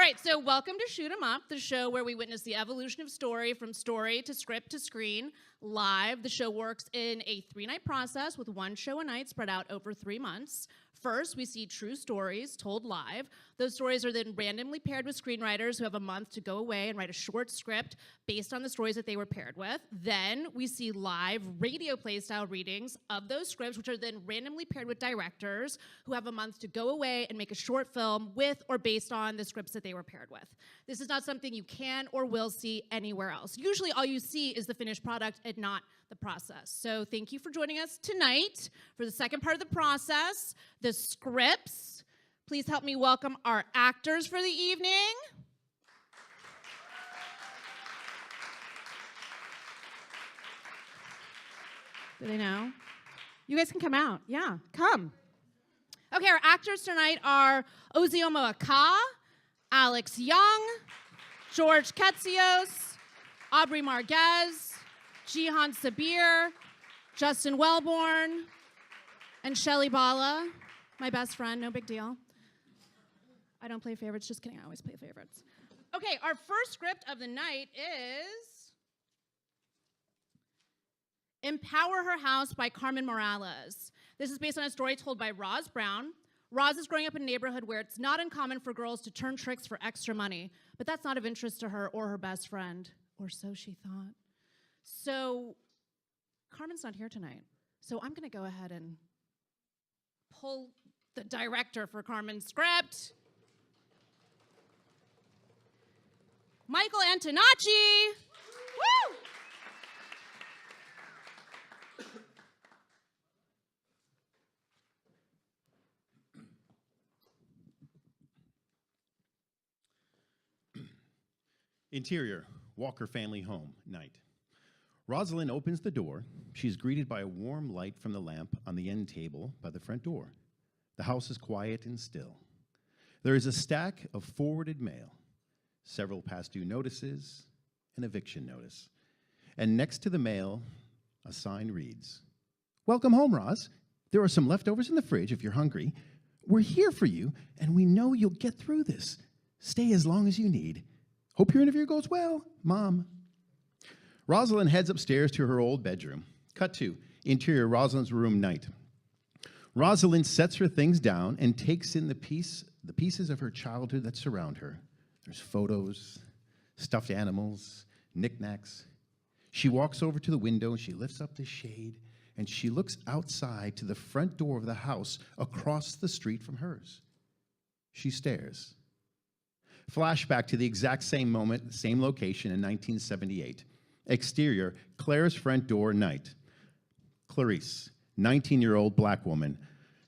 right, so welcome to Shoot 'em Up, the show where we witness the evolution of story from story to script to screen live. The show works in a 3-night process with one show a night spread out over 3 months. First, we see true stories told live. Those stories are then randomly paired with screenwriters who have a month to go away and write a short script based on the stories that they were paired with. Then we see live radio play style readings of those scripts, which are then randomly paired with directors who have a month to go away and make a short film with or based on the scripts that they were paired with. This is not something you can or will see anywhere else. Usually all you see is the finished product and not the process. So thank you for joining us tonight for the second part of the process, the scripts. Please help me welcome our actors for the evening. Do they know? You guys can come out. Yeah, come. Okay, our actors tonight are Ozioma Aka, Alex Young, George Ketsios, Aubrey Marquez, Jihan Sabir, Justin Wellborn, and Shelly Bala, my best friend, no big deal. I don't play favorites, just kidding, I always play favorites. Okay, our first script of the night is Empower Her House by Carmen Morales. This is based on a story told by Roz Brown. Roz is growing up in a neighborhood where it's not uncommon for girls to turn tricks for extra money, but that's not of interest to her or her best friend, or so she thought. So Carmen's not here tonight, so I'm gonna go ahead and pull the director for Carmen's script. Michael Antonacci. Woo! Interior, Walker family home, night. Rosalind opens the door. She's greeted by a warm light from the lamp on the end table by the front door. The house is quiet and still. There is a stack of forwarded mail, several past due notices, an eviction notice. And next to the mail, a sign reads, "Welcome home, Roz. There are some leftovers in the fridge if you're hungry. We're here for you, and we know you'll get through this. Stay as long as you need. Hope your interview goes well, Mom." Rosalind heads upstairs to her old bedroom. Cut to interior Rosalind's room, night. Rosalind sets her things down and takes in the pieces of her childhood that surround her. There's photos, stuffed animals, knickknacks. She walks over to the window and she lifts up the shade and she looks outside to the front door of the house across the street from hers. She stares. Flashback to the exact same moment, same location in 1978. Exterior, Claire's front door, night. Clarice, 19-year-old black woman,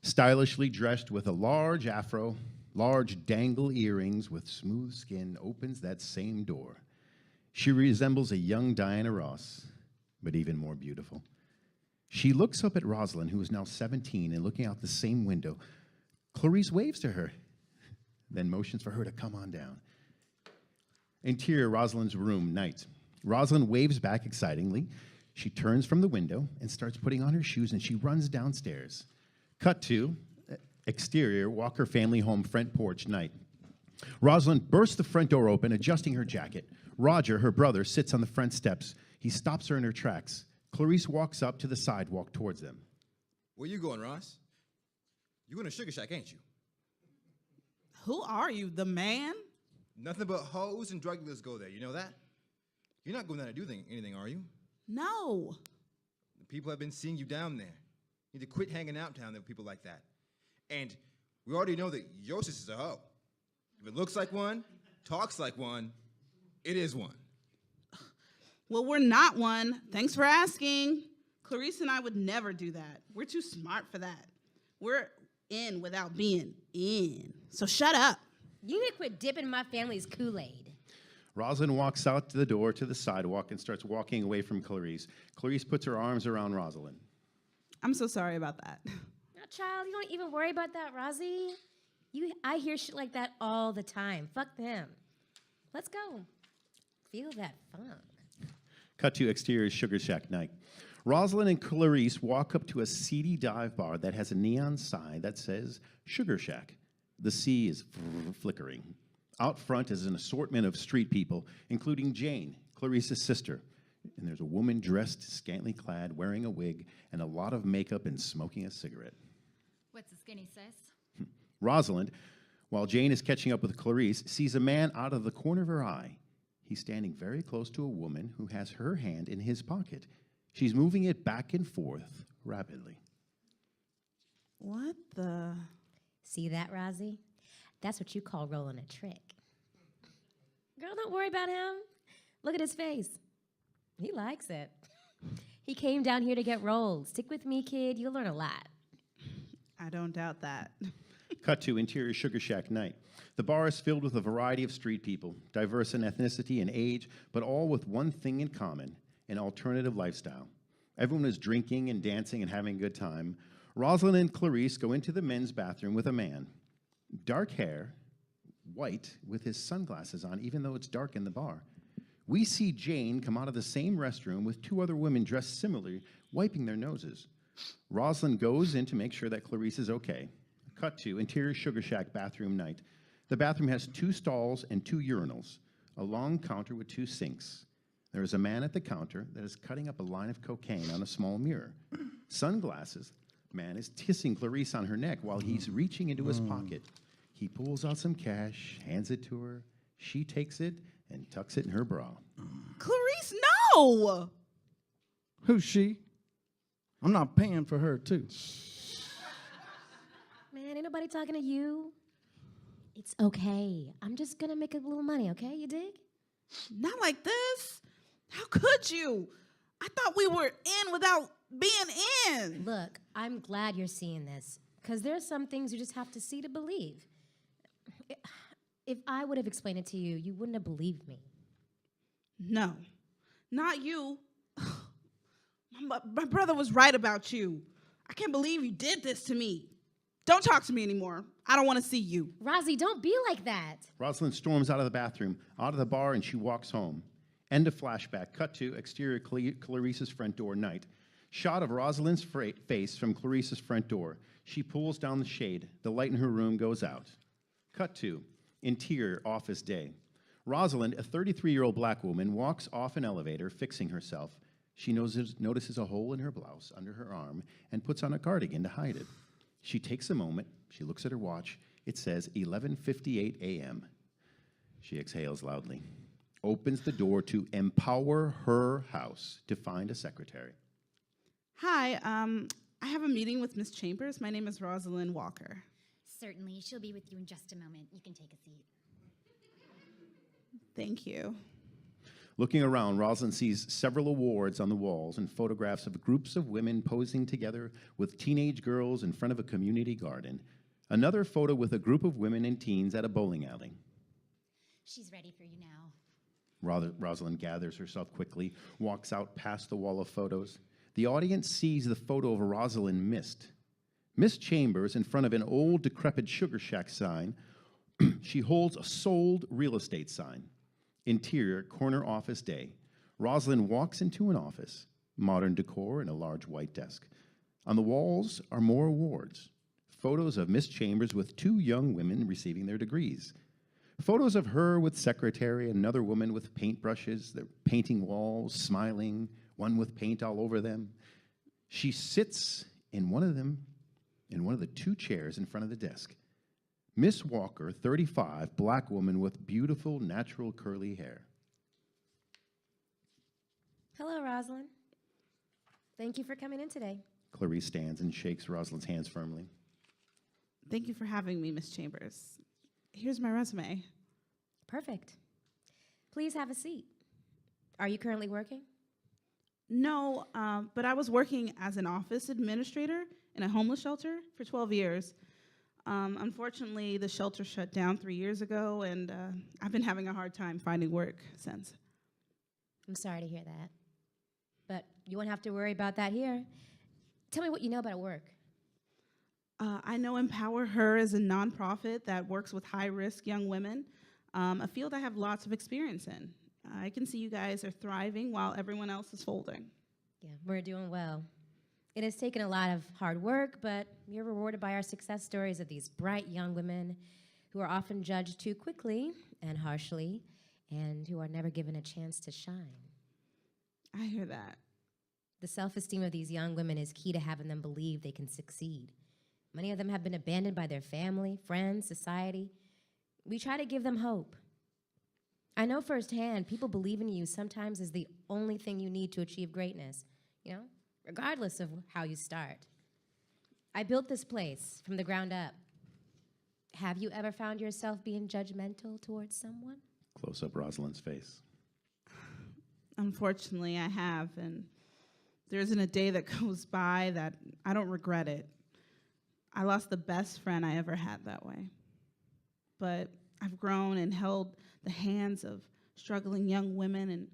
stylishly dressed with a large afro, large dangle earrings with smooth skin, opens that same door. She resembles a young Diana Ross, but even more beautiful. She looks up at Rosalind, who is now 17, and looking out the same window. Clarice waves to her, then motions for her to come on down. Interior, Rosalind's room, night. Rosalind waves back excitingly. She turns from the window and starts putting on her shoes, and she runs downstairs. Cut to exterior, Walker family home, front porch, night. Rosalind bursts the front door open, adjusting her jacket. Roger, her brother, sits on the front steps. He stops her in her tracks. Clarice walks up to the sidewalk towards them. "Where you going, Ross? You going to Sugar Shack, ain't you?" Who are you, the man? Nothing but hoes and drug dealers go there, you know that? You're not going down to do anything, are you? No. The people have been seeing you down there. You need to quit hanging out down there with people like that. And we already know that your sister's a hoe. If it looks like one, talks like one, it is one. Well, we're not one. Thanks for asking. Clarice and I would never do that. We're too smart for that. We're in without being in. So shut up. You need to quit dipping my family's Kool-Aid. Rosalind walks out to the door to the sidewalk and starts walking away from Clarice. Clarice puts her arms around Rosalind. I'm so sorry about that. No, child, you don't even worry about that, Rosie. I hear shit like that all the time. Fuck them. Let's go. Feel that funk. Cut to exterior Sugar Shack, night. Rosalind and Clarice walk up to a seedy dive bar that has a neon sign that says Sugar Shack. The sea is flickering. Out front is an assortment of street people, including Jane, Clarice's sister. And there's a woman dressed, scantily clad, wearing a wig, and a lot of makeup and smoking a cigarette. What's the skinny sis? Rosalind, while Jane is catching up with Clarice, sees a man out of the corner of her eye. He's standing very close to a woman who has her hand in his pocket. She's moving it back and forth rapidly. What the? See that, Rozzy? That's what you call rolling a trick. Girl, don't worry about him. Look at his face. He likes it. He came down here to get rolled. Stick with me, kid. You'll learn a lot. I don't doubt that. Cut to interior Sugar Shack night. The bar is filled with a variety of street people, diverse in ethnicity and age, but all with one thing in common, an alternative lifestyle. Everyone is drinking and dancing and having a good time. Rosalind and Clarice go into the men's bathroom with a man. Dark hair, white, with his sunglasses on, even though it's dark in the bar. We see Jane come out of the same restroom with two other women dressed similarly, wiping their noses. Rosalind goes in to make sure that Clarice is okay. Cut to interior Sugar Shack bathroom night. The bathroom has 2 stalls and 2 urinals, a long counter with 2 sinks. There is a man at the counter that is cutting up a line of cocaine on a small mirror. Sunglasses. Man is kissing Clarice on her neck while he's reaching into his pocket. He pulls out some cash, hands it to her. She takes it and tucks it in her bra. Clarice, no! Who's she? I'm not paying for her, too. Man, ain't nobody talking to you. It's okay. I'm just gonna make a little money, okay? You dig? Not like this. How could you? I thought we were in without being in. Look, I'm glad you're seeing this, because there's some things you just have to see to believe. If I would have explained it to you, you wouldn't have believed me. No, not you. My brother was right about you. I can't believe you did this to me. Don't talk to me anymore. I don't want to see you. Rozzy, don't be like that. Rosalind storms out of the bathroom, out of the bar, and she walks home. End of flashback. Cut to exterior Clarice's front door night. Shot of Rosalind's face from Clarice's front door. She pulls down the shade. The light in her room goes out. Cut to interior office day. Rosalind, a 33-year-old black woman, walks off an elevator, fixing herself. She notices a hole in her blouse under her arm and puts on a cardigan to hide it. She takes a moment. She looks at her watch. It says 11:58 a.m. She exhales loudly, opens the door to empower her house to find a secretary. Hi, I have a meeting with Miss Chambers. My name is Rosalind Walker. Certainly. She'll be with you in just a moment. You can take a seat. Thank you. Looking around, Rosalind sees several awards on the walls and photographs of groups of women posing together with teenage girls in front of a community garden. Another photo with a group of women and teens at a bowling alley. She's ready for you now. Rosalind gathers herself quickly, walks out past the wall of photos. The audience sees the photo of Rosalind missed. Miss Chambers in front of an old, decrepit Sugar Shack sign. She holds a sold real estate sign. Interior, corner office day. Rosalind walks into an office, modern decor and a large white desk. On the walls are more awards. Photos of Miss Chambers with 2 young women receiving their degrees. Photos of her with secretary, another woman with paintbrushes. They're painting walls, smiling, one with paint all over them. She sits in one of the 2 chairs in front of the desk. Miss Walker, 35, black woman with beautiful, natural curly hair. Hello, Rosalind. Thank you for coming in today. Clarice stands and shakes Rosalind's hands firmly. Thank you for having me, Miss Chambers. Here's my resume. Perfect. Please have a seat. Are you currently working? No, but I was working as an office administrator in a homeless shelter for 12 years. Unfortunately, the shelter shut down 3 years ago, and I've been having a hard time finding work since. I'm sorry to hear that. But you won't have to worry about that here. Tell me what you know about work. I know Empower Her is a nonprofit that works with high-risk young women, a field I have lots of experience in. I can see you guys are thriving while everyone else is folding. Yeah, we're doing well. It has taken a lot of hard work, but you're rewarded by our success stories of these bright young women who are often judged too quickly and harshly and who are never given a chance to shine. I hear that. The self-esteem of these young women is key to having them believe they can succeed. Many of them have been abandoned by their family, friends, society. We try to give them hope. I know firsthand, people believe in you sometimes is the only thing you need to achieve greatness, regardless of how you start. I built this place from the ground up. Have you ever found yourself being judgmental towards someone? Close up Rosalind's face. Unfortunately, I have, and there isn't a day that goes by that I don't regret it. I lost the best friend I ever had that way. But I've grown and held the hands of struggling young women, and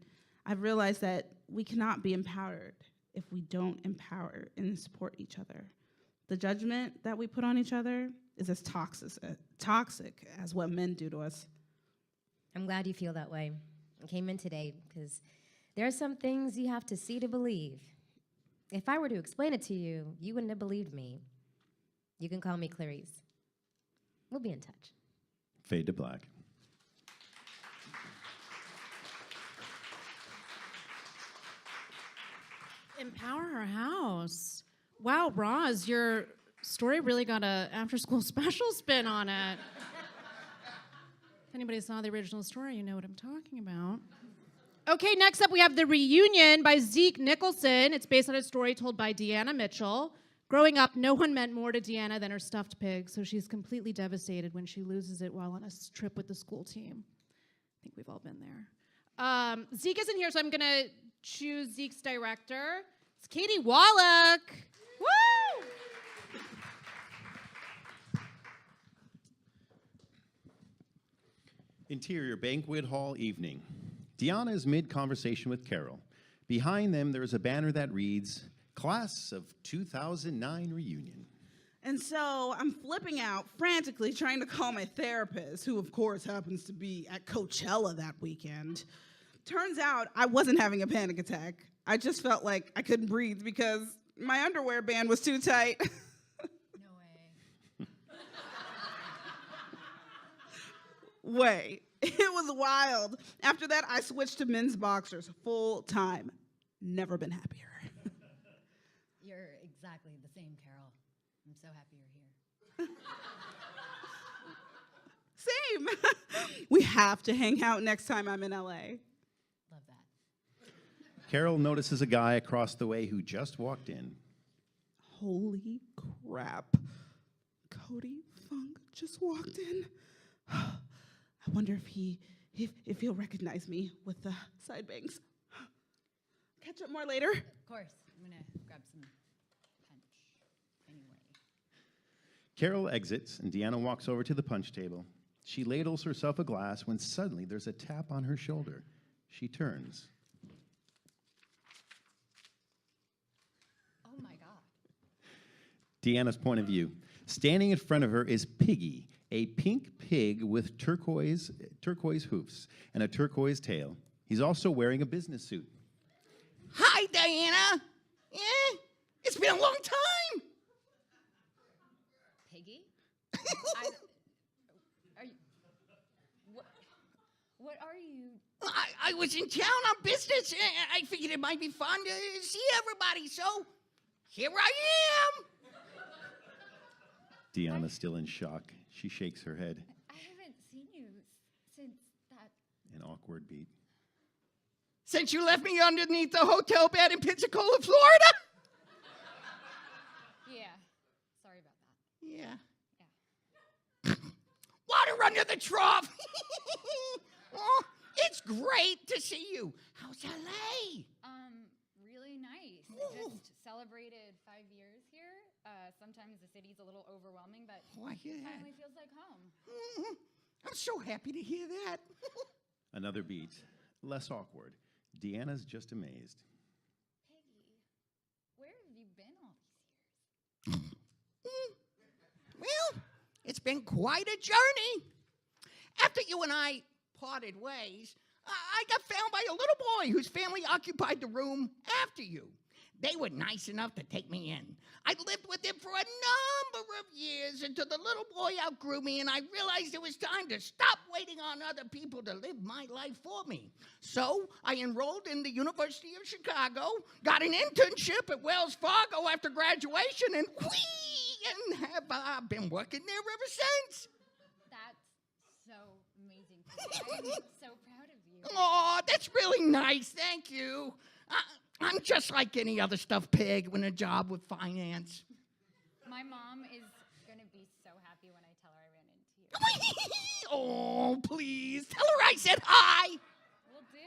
I've realized that we cannot be empowered if we don't empower and support each other. The judgment that we put on each other is as toxic as what men do to us. I'm glad you feel that way. I came in today because there are some things you have to see to believe. If I were to explain it to you, you wouldn't have believed me. You can call me Clarice. We'll be in touch. Fade to black. Empower her house. Wow, Roz, your story really got a after-school special spin on it. If anybody saw the original story, you know what I'm talking about. Okay, next up we have The Reunion by Zeke Nicholson. It's based on a story told by Deanna Mitchell. Growing up, no one meant more to Deanna than her stuffed pig, so she's completely devastated when she loses it while on a trip with the school team. I think we've all been there. Zeke isn't here, so I'm going to choose Zeke's director. It's Katie Wallach. Woo! Interior banquet hall evening. Deanna is mid-conversation with Carol. Behind them, there is a banner that reads, Class of 2009 Reunion. And so I'm flipping out, frantically trying to call my therapist, who of course happens to be at Coachella that weekend. Turns out I wasn't having a panic attack. I just felt like I couldn't breathe because my underwear band was too tight. No way. Wait, it was wild. After that, I switched to men's boxers full time. Never been happier. You're exactly the same, Carol. I'm so happy you're here. Same. We have to hang out next time I'm in LA. Love that. Carol notices a guy across the way who just walked in. Holy crap. Cody Funk just walked in. I wonder if he'll recognize me with the side bangs. Catch up more later. Of course. I'm going to grab some punch anyway. Carol exits, and Deanna walks over to the punch table. She ladles herself a glass when suddenly there's a tap on her shoulder. She turns. Oh, my God. Deanna's point of view. Standing in front of her is Piggy, a pink pig with turquoise hoofs and a turquoise tail. He's also wearing a business suit. Hi, Diana. It's been a long time. Piggy? What are you? I was in town on business. I figured it might be fun to see everybody, so here I am. Deanna's still in shock. She shakes her head. I haven't seen you since that. An awkward beat. Since you left me underneath the hotel bed in Pensacola, Florida? Yeah. Sorry about that. Yeah. Water under the trough. Oh, it's great to see you. How's LA? Really nice. I just celebrated 5 years here. Sometimes the city's a little overwhelming, but Oh, I hear it that. finally feels like home. I'm so happy to hear that. Another beat. Less awkward. Deanna's just amazed. Piggy, where have you been all these years? Well, it's been quite a journey. After you and I parted ways, I got found by a little boy whose family occupied the room after you. They were nice enough to take me in. I lived with them for a number of years until the little boy outgrew me and I realized it was time to stop waiting on other people to live my life for me. So I enrolled in the University of Chicago, got an internship at Wells Fargo after graduation, and have been working there ever since. That's so amazing. Piggy. I'm so proud of you. Oh, that's really nice. Thank you. I'm just like any other stuffed pig with a job with finance. My mom is going to be so happy when I tell her I ran into you. Oh, please. Tell her I said hi. Will do.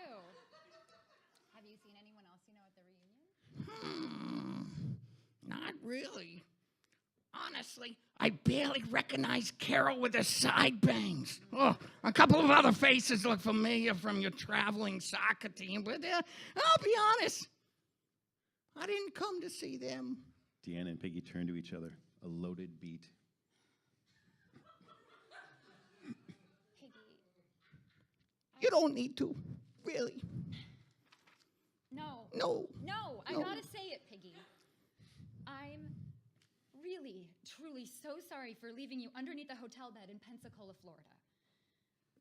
Have you seen anyone else you know at the reunion? Not really. Honestly, I barely recognize Carol with her side bangs. Oh, a couple of other faces look familiar from your traveling soccer team, but I'll be honest, I didn't come to see them. Deanna and Piggy turn to each other, a loaded beat. Piggy. You don't need to, really. No. No. No, I No. gotta say it, Piggy. I'm really, truly so sorry for leaving you underneath a hotel bed in Pensacola, Florida.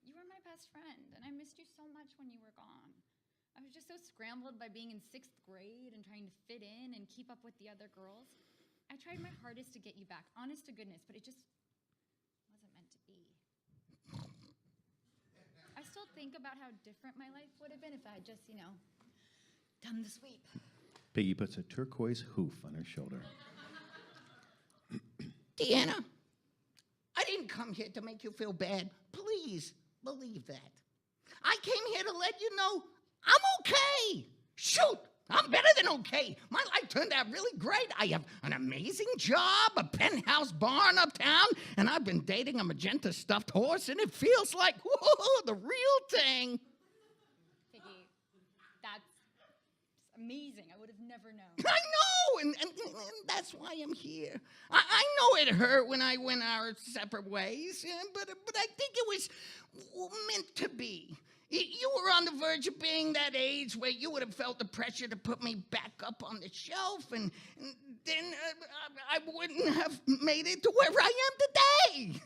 You were my best friend, and I missed you so much when you were gone. I was just so scrambled by being in 6th grade and trying to fit in and keep up with the other girls. I tried my hardest to get you back, honest to goodness, but it just wasn't meant to be. I still think about how different my life would have been if I had just, done the sweep. Piggy puts a turquoise hoof on her shoulder. Deanna, I didn't come here to make you feel bad. Please believe that. I came here to let you know I'm okay. Shoot, I'm better than okay. My life turned out really great. I have an amazing job, a penthouse barn uptown, and I've been dating a magenta stuffed horse, and it feels like, whoa, the real thing. Piggy, that's amazing. I would have never known. I know, and that's why I'm here. I know it hurt when I went our separate ways, but I think it was meant to be. You were on the verge of being that age where you would have felt the pressure to put me back up on the shelf, and then I wouldn't have made it to where I am today.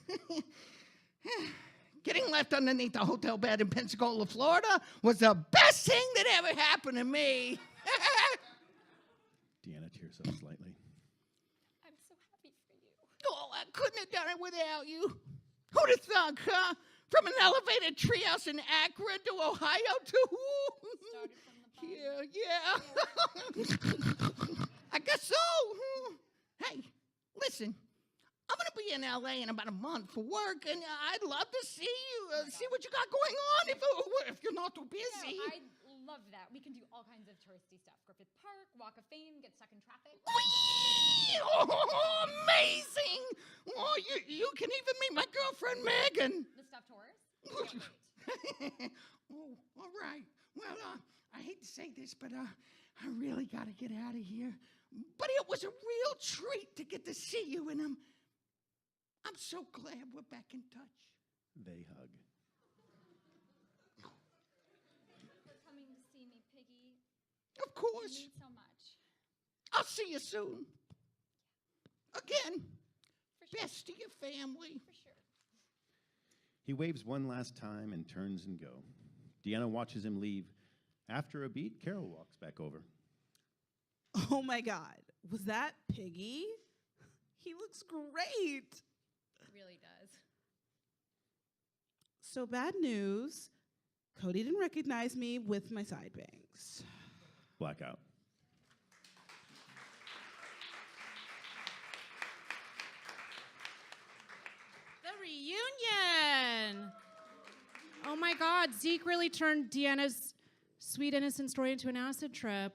Getting left underneath a hotel bed in Pensacola, Florida was the best thing that ever happened to me. Deanna tears up slightly. I'm so happy for you. Oh, I couldn't have done it without you. Who'd have thunk, huh? From an elevated treehouse in Akron to Ohio to Started from the bottom. yeah. I guess so. Hey, listen. I'm going to be in L.A. in about a month for work, and I'd love to see you, see what you got going on if you're not too busy. No, I love that. We can do all kinds of touristy stuff. Griffith Park, Walk of Fame, get stuck in traffic. Whee! Oh, amazing! Oh, you can even meet my girlfriend, Megan. The stuffed horse? Can't wait. Oh, all right. Well, I hate to say this, but I really got to get out of here. But it was a real treat to get to see you, and I'm so glad we're back in touch. They hug. For coming to see me, Piggy. Of It course. means so much. I'll see you soon. Again, For sure. best to your family. For sure. He waves one last time and turns and go. Deanna watches him leave. After a beat, Carol walks back over. Oh my God, was that Piggy? He looks great. It really does. So bad news, Cody didn't recognize me with my side bangs. Blackout. The reunion! Oh my God, Zeke really turned Deanna's sweet, innocent story into an acid trip.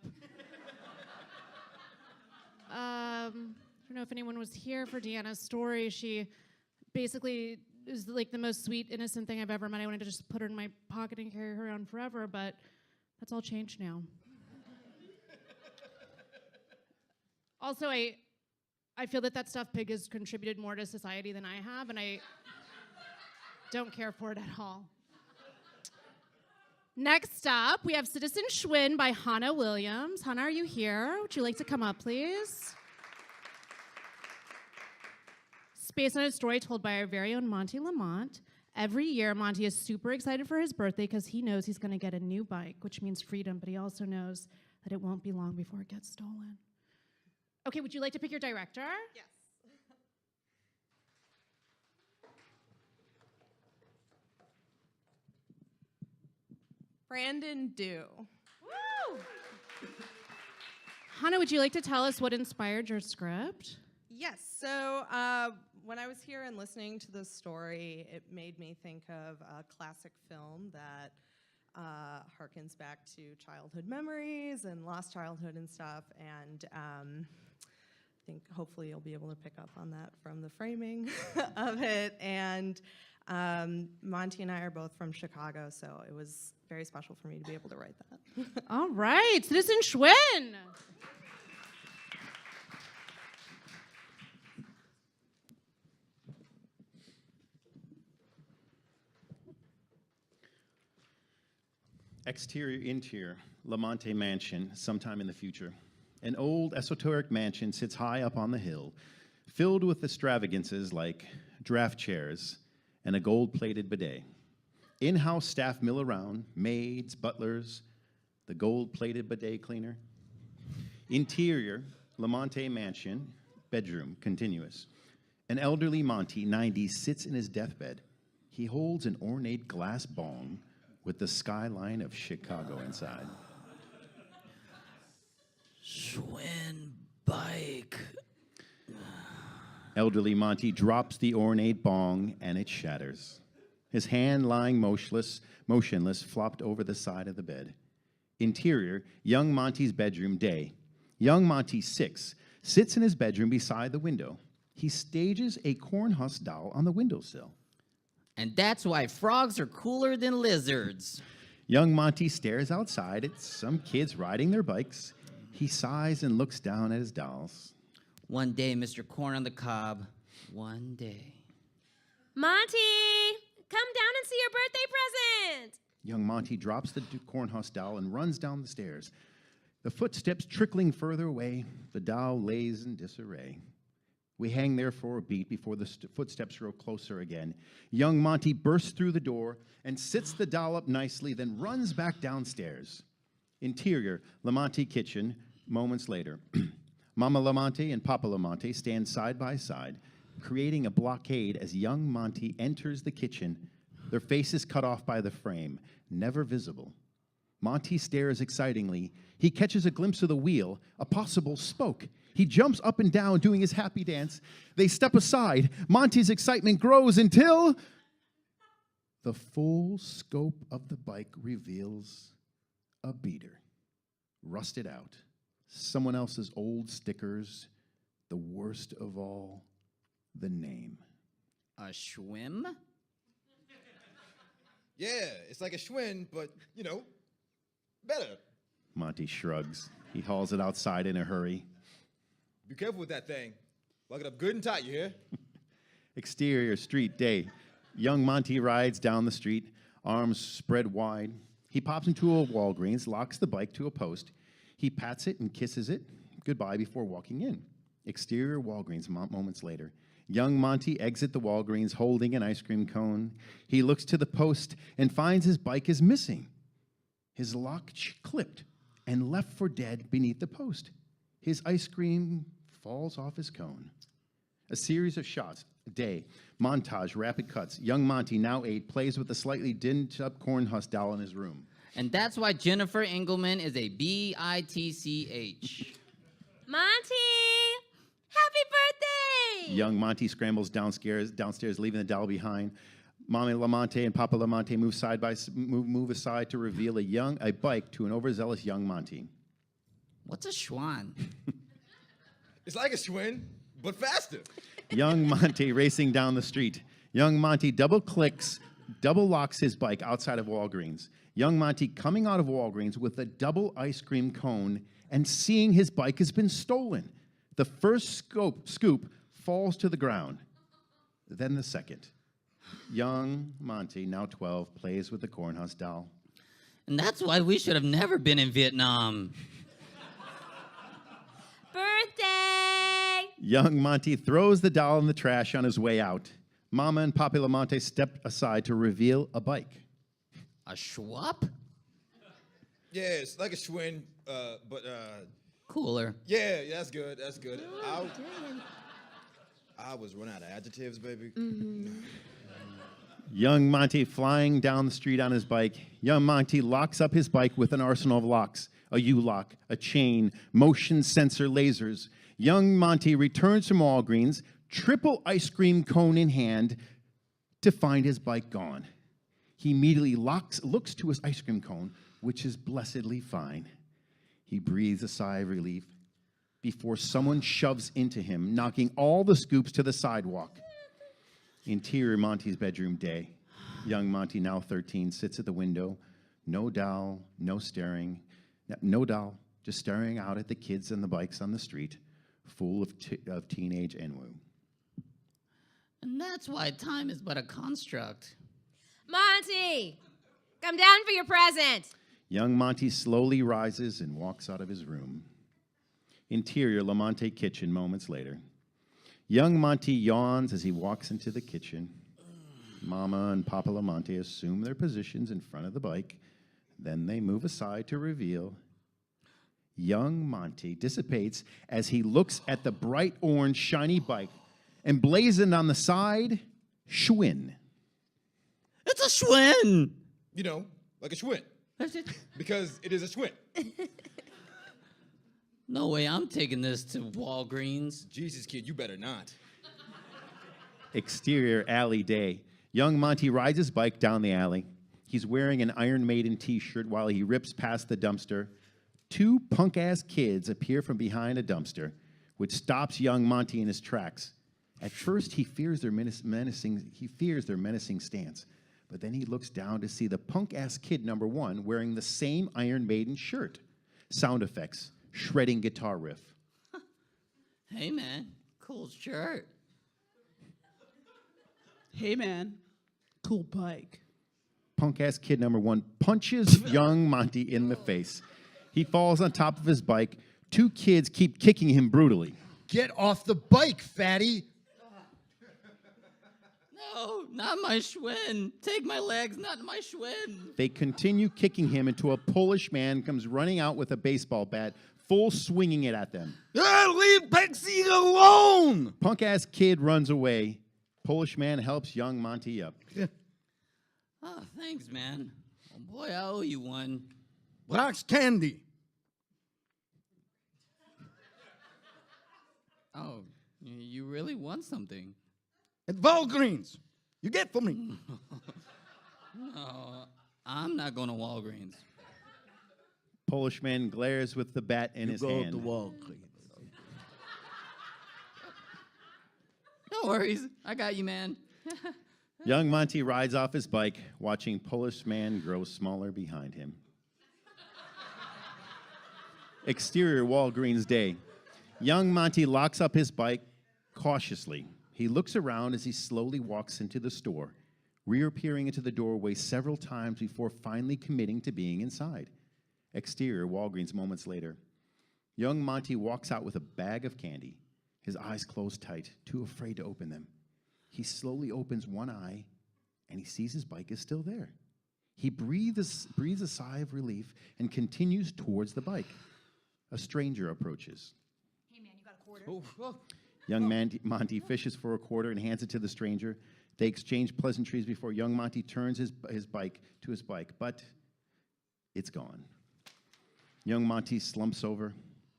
I don't know if anyone was here for Deanna's story. She basically is like the most sweet, innocent thing I've ever met. I wanted to just put her in my pocket and carry her around forever, but that's all changed now. Also, I feel that stuffed pig has contributed more to society than I have, and I don't care for it at all. Next up, we have Citizen Schwinn by Hannah Williams. Hannah, are you here? Would you like to come up, please? It's based on a story told by our very own Monte LaMonte. Every year, Monty is super excited for his birthday because he knows he's going to get a new bike, which means freedom, but he also knows that it won't be long before it gets stolen. Okay, would you like to pick your director? Yes. Brandon Dew. Woo! Hannah, would you like to tell us what inspired your script? Yes. So when I was here and listening to the story, it made me think of a classic film that harkens back to childhood memories and lost childhood and stuff. And I think hopefully you'll be able to pick up on that from the framing of it. And Monty and I are both from Chicago, so it was very special for me to be able to write that. All right, Citizen Schwinn. Exterior, interior, LaMonte Mansion, sometime in the future. An old esoteric mansion sits high up on the hill, filled with extravagances like draft chairs and a gold-plated bidet. In-house staff mill around, maids, butlers, the gold-plated bidet cleaner. Interior, LaMonte Mansion, bedroom, continuous. An elderly Monty, 90, sits in his deathbed. He holds an ornate glass bong with the skyline of Chicago inside. Schwinn bike. Elderly Monty drops the ornate bong and it shatters. His hand lying motionless, flopped over the side of the bed. Interior, young Monty's bedroom, day. Young Monty, 6, sits in his bedroom beside the window. He stages a cornhusk doll on the windowsill. And that's why frogs are cooler than lizards. Young Monty stares outside at some kids riding their bikes. He sighs and looks down at his dolls. One day, Mr. Corn on the Cob. One day. Monty, come down and see your birthday present. Young Monty drops the cornhusk doll and runs down the stairs. The footsteps trickling further away, the doll lays in disarray. We hang there for a beat before the footsteps grow closer again. Young Monty bursts through the door and sits the doll up nicely, then runs back downstairs. Interior, LaMonte kitchen, moments later. Mama LaMonte and Papa LaMonte stand side by side, creating a blockade as young Monty enters the kitchen, their faces cut off by the frame, never visible. Monty stares excitingly. He catches a glimpse of the wheel, a possible spoke. He jumps up and down doing his happy dance. They step aside. Monty's excitement grows until the full scope of the bike reveals a beater, rusted out, someone else's old stickers, the worst of all, the name. A Schwinn? Yeah, it's like a Schwinn, but, better. Monty shrugs. He hauls it outside in a hurry. Be careful with that thing. Lock it up good and tight, you hear? Exterior, street, day. Young Monty rides down the street, arms spread wide. He pops into a Walgreens, locks the bike to a post. He pats it and kisses it goodbye before walking in. Exterior, Walgreens, moments later. Young Monty exits the Walgreens holding an ice cream cone. He looks to the post and finds his bike is missing. His lock clipped and left for dead beneath the post. His ice cream falls off his cone. A series of shots, day, montage, rapid cuts. Young Monty, now 8, plays with a slightly dinged-up cornhusk doll in his room. And that's why Jennifer Engelman is a bitch. Monty, happy birthday! Young Monty scrambles downstairs, leaving the doll behind. Mommy LaMonte and Papa LaMonte move aside to reveal a bike to an overzealous young Monty. What's a Schwann? It's like a Schwinn, but faster. Young Monty racing down the street. Young Monty double locks his bike outside of Walgreens. Young Monty coming out of Walgreens with a double ice cream cone and seeing his bike has been stolen. The first scoop falls to the ground. Then the second. Young Monty, now 12, plays with the cornhusk doll. And that's why we should have never been in Vietnam. Birthday! Young Monty throws the doll in the trash on his way out. Mama and Papa LaMonte step aside to reveal a bike. A Schwab? Yeah, it's like a Schwinn, but Cooler. yeah, that's good. That's good. I was running out of adjectives, baby. Young Monty flying down the street on his bike. Young Monty locks up his bike with an arsenal of locks, a U-lock, a chain, motion sensor lasers. Young Monty returns from Walgreens, triple ice cream cone in hand, to find his bike gone. He immediately looks to his ice cream cone, which is blessedly fine. He breathes a sigh of relief before someone shoves into him, knocking all the scoops to the sidewalk. Interior Monty's bedroom day. Young Monty, now 13, sits at the window. No doll, no staring. No doll, just staring out at the kids and the bikes on the street, full of teenage ennui. And that's why time is but a construct. Monty, come down for your present. Young Monty slowly rises and walks out of his room. Interior LaMonte kitchen moments later. Young Monty yawns as he walks into the kitchen. Mama and Papa LaMonte assume their positions in front of the bike. Then they move aside to reveal. Young Monty dissipates as he looks at the bright orange shiny bike, emblazoned on the side, Schwinn. It's a Schwinn! You know, like a Schwinn. Because it is a Schwinn. No way I'm taking this to Walgreens. Jesus, kid, you better not. Exterior alley day. Young Monty rides his bike down the alley. He's wearing an Iron Maiden t-shirt while he rips past the dumpster. Two punk-ass kids appear from behind a dumpster, which stops young Monty in his tracks. At first, he fears their menacing stance, but then he looks down to see the punk-ass kid number one wearing the same Iron Maiden shirt. Sound effects, shredding guitar riff. Hey, man, cool shirt. Hey, man. Cool bike. Punk-ass kid number one punches young Monty in the face. He falls on top of his bike. Two kids keep kicking him brutally. Get off the bike, fatty. No, not my Schwinn. Take my legs, not my Schwinn. They continue kicking him until a Polish man comes running out with a baseball bat, full swinging it at them. Leave Bexy alone! Punk-ass kid runs away. Polish man helps young Monty up. Oh, thanks, man. Oh, boy, I owe you one. Wax candy. Oh, you really want something? At Walgreens. You get for me. No, I'm not going to Walgreens. Polish man glares with the bat in his hand. to Walgreens. No worries. I got you, man. Young Monty rides off his bike, watching Polish man grow smaller behind him. Exterior Walgreens day. Young Monty locks up his bike cautiously. He looks around as he slowly walks into the store, reappearing into the doorway several times before finally committing to being inside. Exterior Walgreens moments later. Young Monty walks out with a bag of candy, his eyes closed tight, too afraid to open them. He slowly opens one eye, and he sees his bike is still there. He breathes a sigh of relief and continues towards the bike. A stranger approaches. Hey, man, you got a quarter? Young Monty fishes for a quarter and hands it to the stranger. They exchange pleasantries before young Monty turns his bike to his bike, but it's gone. Young Monty slumps over.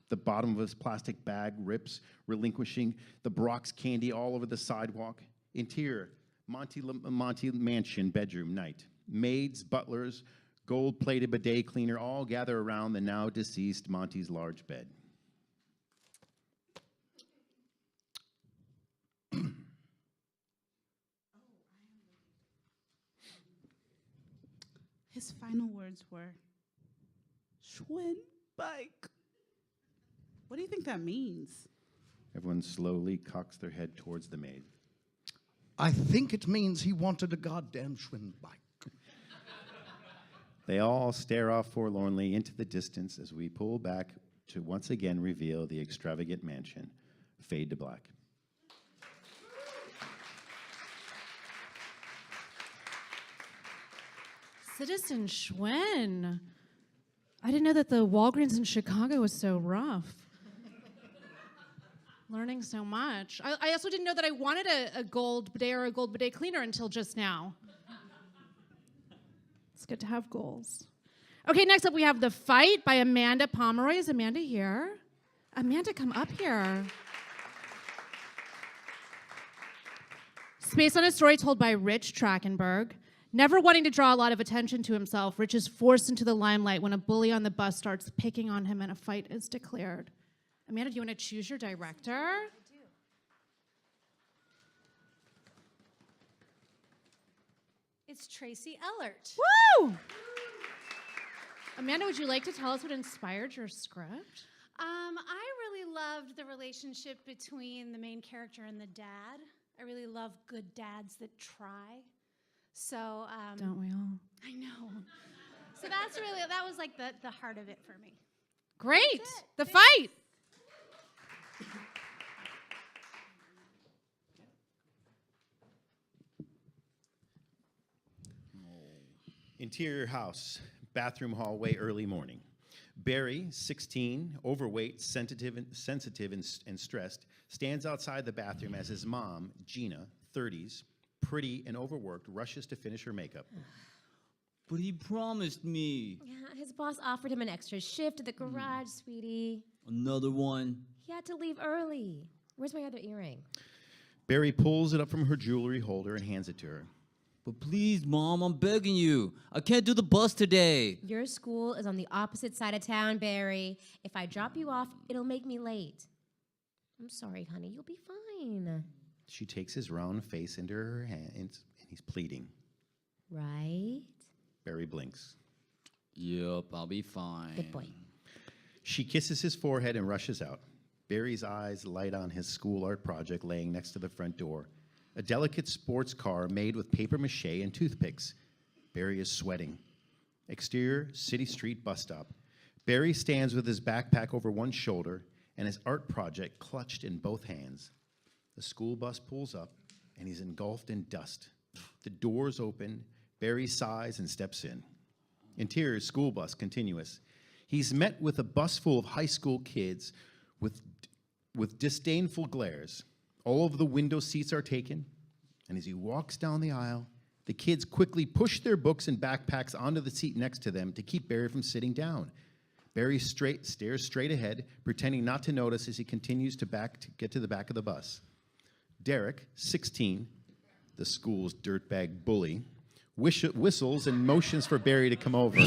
The bottom of his plastic bag rips, relinquishing the Brock's candy all over the sidewalk. Interior, Monte mansion bedroom night. Maids, butlers, gold-plated bidet cleaner all gather around the now deceased Monty's large bed. His final words were, Schwinn bike. What do you think that means? Everyone slowly cocks their head towards the maid. I think it means he wanted a goddamn Schwinn bike. They all stare off forlornly into the distance as we pull back to once again reveal the extravagant mansion. Fade to black. Citizen Schwinn. I didn't know that the Walgreens in Chicago was so rough. Learning so much. I also didn't know that I wanted a gold bidet or a gold bidet cleaner until just now. It's good to have goals. Okay, next up we have The Fight by Amanda Pomeroy. Is Amanda here? Amanda, come up here. It's based on a story told by Rich Trachtenberg. Never wanting to draw a lot of attention to himself, Rich is forced into the limelight when a bully on the bus starts picking on him and a fight is declared. Amanda, do you want to choose your director? I do. It's Tracy Ellert. Woo! Amanda, would you like to tell us what inspired your script? I really loved the relationship between the main character and the dad. I really love good dads that try. So, Don't we all? I know. So that was like the heart of it for me. Great! The Fight! Interior house, bathroom hallway, early morning. Barry, 16, overweight, sensitive and stressed, stands outside the bathroom as his mom, Gina, 30s, pretty and overworked, rushes to finish her makeup. But he promised me. Yeah, his boss offered him an extra shift at the garage, sweetie. Another one. He had to leave early. Where's my other earring? Barry pulls it up from her jewelry holder and hands it to her. But please, Mom, I'm begging you. I can't do the bus today. Your school is on the opposite side of town, Barry. If I drop you off, it'll make me late. I'm sorry, honey. You'll be fine. She takes his round face into her hands, and he's pleading. Right? Barry blinks. Yup, I'll be fine. Good boy. She kisses his forehead and rushes out. Barry's eyes light on his school art project laying next to the front door. A delicate sports car made with paper mache and toothpicks. Barry is sweating. Exterior, City Street bus stop. Barry stands with his backpack over one shoulder and his art project clutched in both hands. The school bus pulls up, and he's engulfed in dust. The doors open. Barry sighs and steps in. Interior, school bus, continuous. He's met with a bus full of high school kids with disdainful glares. All of the window seats are taken, and as he walks down the aisle, the kids quickly push their books and backpacks onto the seat next to them to keep Barry from sitting down. Barry stares straight ahead, pretending not to notice as he continues to get to the back of the bus. Derek, 16, the school's dirtbag bully, whistles and motions for Barry to come over.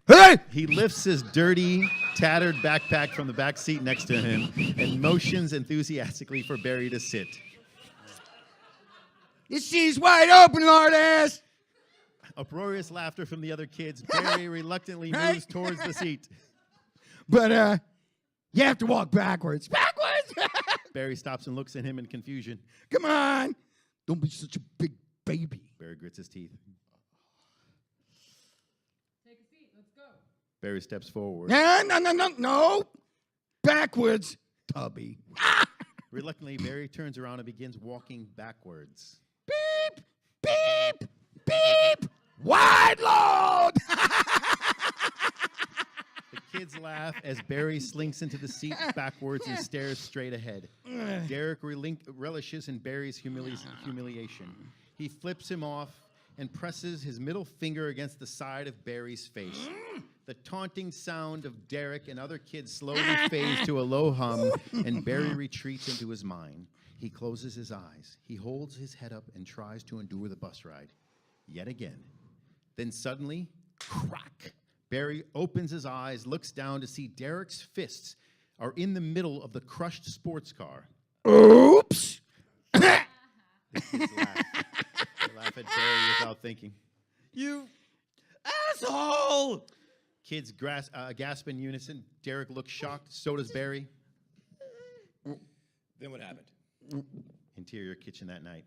Hey! He lifts his dirty, tattered backpack from the back seat next to him and motions enthusiastically for Barry to sit. This seat's wide open, lard ass. Uproarious laughter from the other kids. Barry reluctantly moves towards the seat. But, you have to walk backwards. Backwards! Barry stops and looks at him in confusion. Come on. Don't be such a big baby. Barry grits his teeth. Take a seat. Let's go. Barry steps forward. No. Backwards, Tubby. Reluctantly, Barry turns around and begins walking backwards. Beep, beep, beep. Wide load. The kids laugh as Barry slinks into the seat backwards and stares straight ahead. Derek relishes in Barry's humiliation. He flips him off and presses his middle finger against the side of Barry's face. The taunting sound of Derek and other kids slowly fades to a low hum, and Barry retreats into his mind. He closes his eyes. He holds his head up and tries to endure the bus ride. Yet again. Then suddenly, crack! Barry opens his eyes, looks down to see Derek's fists are in the middle of the crushed sports car. Oops. The kids laugh. They laugh at Barry without thinking. You asshole! Kids gasp in unison. Derek looks shocked. So does Barry. Then what happened? Interior kitchen that night.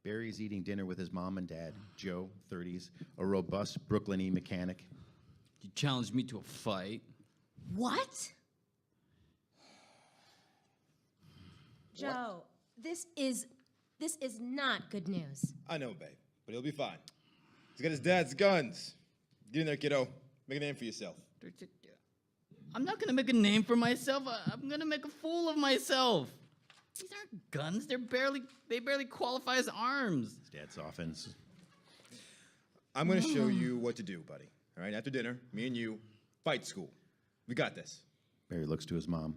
Barry is eating dinner with his mom and dad, Joe, 30s, a robust Brooklyn-y mechanic. You challenged me to a fight. What? Joe, this is not good news. I know, babe, but he'll be fine. He's got his dad's guns. Get in there, kiddo. Make a name for yourself. I'm not gonna make a name for myself. I'm gonna make a fool of myself. These aren't guns. They barely qualify as arms. His dad softens. I'm going to show you what to do, buddy. All right, after dinner, me and you, fight school. We got this. Barry looks to his mom.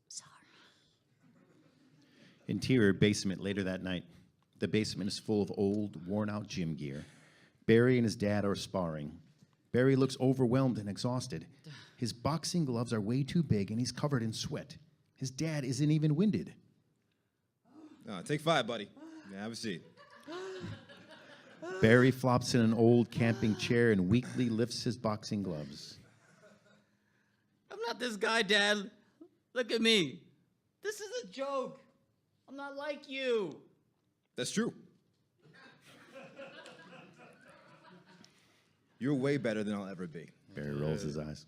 Sorry. Interior basement later that night. The basement is full of old, worn-out gym gear. Barry and his dad are sparring. Barry looks overwhelmed and exhausted. His boxing gloves are way too big, and he's covered in sweat. His dad isn't even winded. Take 5, buddy. Yeah, have a seat. Barry flops in an old camping chair and weakly lifts his boxing gloves. I'm not this guy, Dad. Look at me. This is a joke. I'm not like you. That's true. You're way better than I'll ever be. Barry rolls his eyes.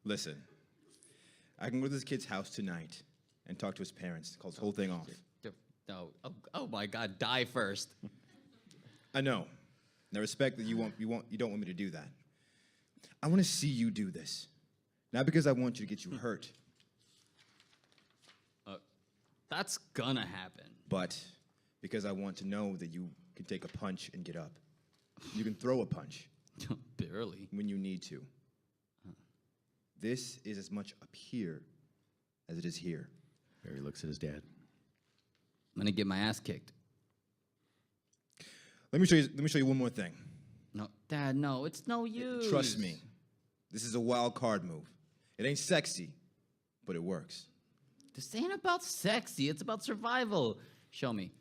Listen, I can go to this kid's house tonight and talk to his parents, call this whole thing off. No. Oh my God, die first. I know. And I respect that you don't want me to do that. I want to see you do this. Not because I want you to get you hurt, That's gonna happen. but because I want to know that you can take a punch and get up. You can throw a punch Barely. when you need to. This is as much up here as it is here. Barry looks at his dad. I'm gonna get my ass kicked. Let me show you one more thing. No, Dad, no, it's no use. Trust me. This is a wild card move. It ain't sexy, but it works. This ain't about sexy, it's about survival. Show me.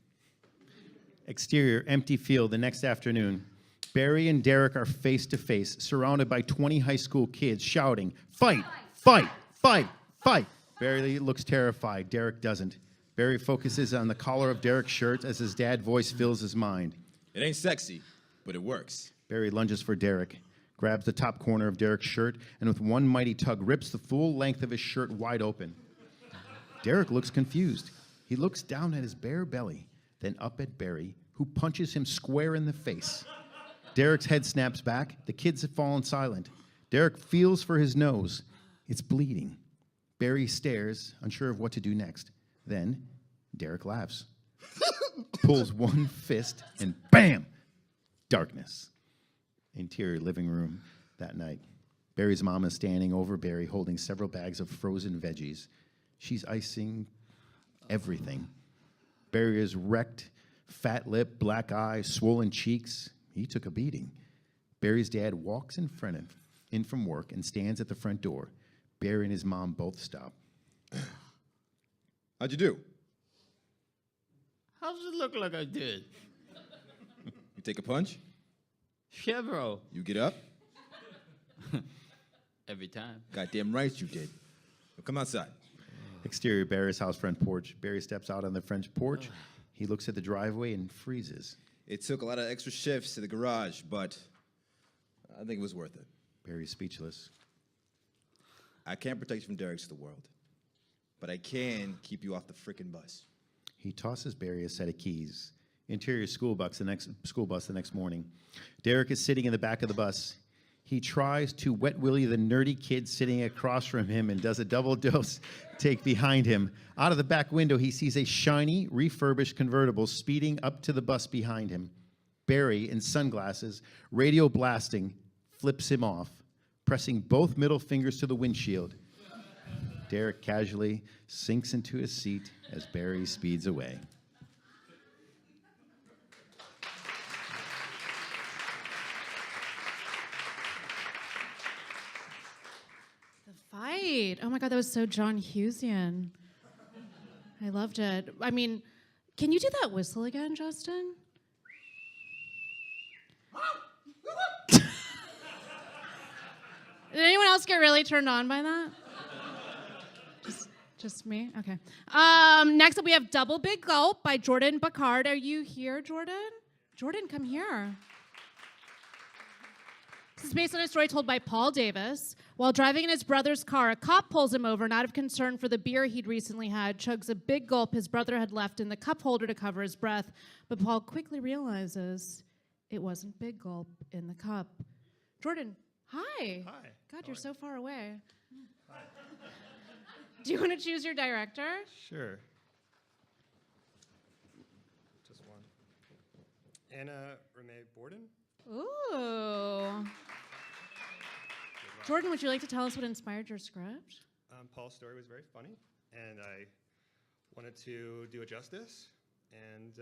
Exterior, empty field the next afternoon. Barry and Derek are face to face, surrounded by 20 high school kids shouting, "Fight! Fight! Fight! Fight!" Barry looks terrified. Derek doesn't. Barry focuses on the collar of Derek's shirt as his dad's voice fills his mind. It ain't sexy, but it works. Barry lunges for Derek, grabs the top corner of Derek's shirt, and with one mighty tug rips the full length of his shirt wide open. Derek looks confused. He looks down at his bare belly, then up at Barry, who punches him square in the face. Derek's head snaps back. The kids have fallen silent. Derek feels for his nose. It's bleeding. Barry stares, unsure of what to do next. Then, Derek laughs, pulls one fist, and bam! Darkness. Interior living room that night. Barry's mom is standing over Barry, holding several bags of frozen veggies. She's icing everything. Barry is wrecked, fat lip, black eye, swollen cheeks. He took a beating. Barry's dad walks in from work and stands at the front door. Barry and his mom both stop. How'd you do? How does it look like I did? You take a punch? Yeah, bro. You get up? Every time. Goddamn right you did. Now come outside. Exterior, Barry's house front porch. Barry steps out on the French porch. He looks at the driveway and freezes. It took a lot of extra shifts to the garage, but I think it was worth it. Barry's speechless. I can't protect you from Derek's to the world, but I can keep you off the frickin' bus. He tosses Barry a set of keys. Interior school bus the next morning. Derek is sitting in the back of the bus. He tries to wet willy the nerdy kid sitting across from him and does a double dose take behind him. Out of the back window, he sees a shiny, refurbished convertible speeding up to the bus behind him. Barry, in sunglasses, radio blasting, flips him off, pressing both middle fingers to the windshield. Derek casually sinks into his seat as Barry speeds away. Fight. Oh my God, that was so John Hughesian. I loved it. I mean, can you do that whistle again, Justin? Did anyone else get really turned on by that? Just me? Okay. Next up, we have Double Big Gulp by Jordan Buchler. Are you here, Jordan? Jordan, come here. This is based on a story told by Paul Davis. While driving in his brother's car, a cop pulls him over, and out of concern for the beer he'd recently had, chugs a big gulp his brother had left in the cup holder to cover his breath. But Paul quickly realizes it wasn't Big Gulp in the cup. Jordan, hi. Hi. God, you're so far away. Do you want to choose your director? Sure. Just one. Anna Renee Borden. Ooh. Jordan, would you like to tell us what inspired your script? Paul's story was very funny, and I wanted to do it justice. And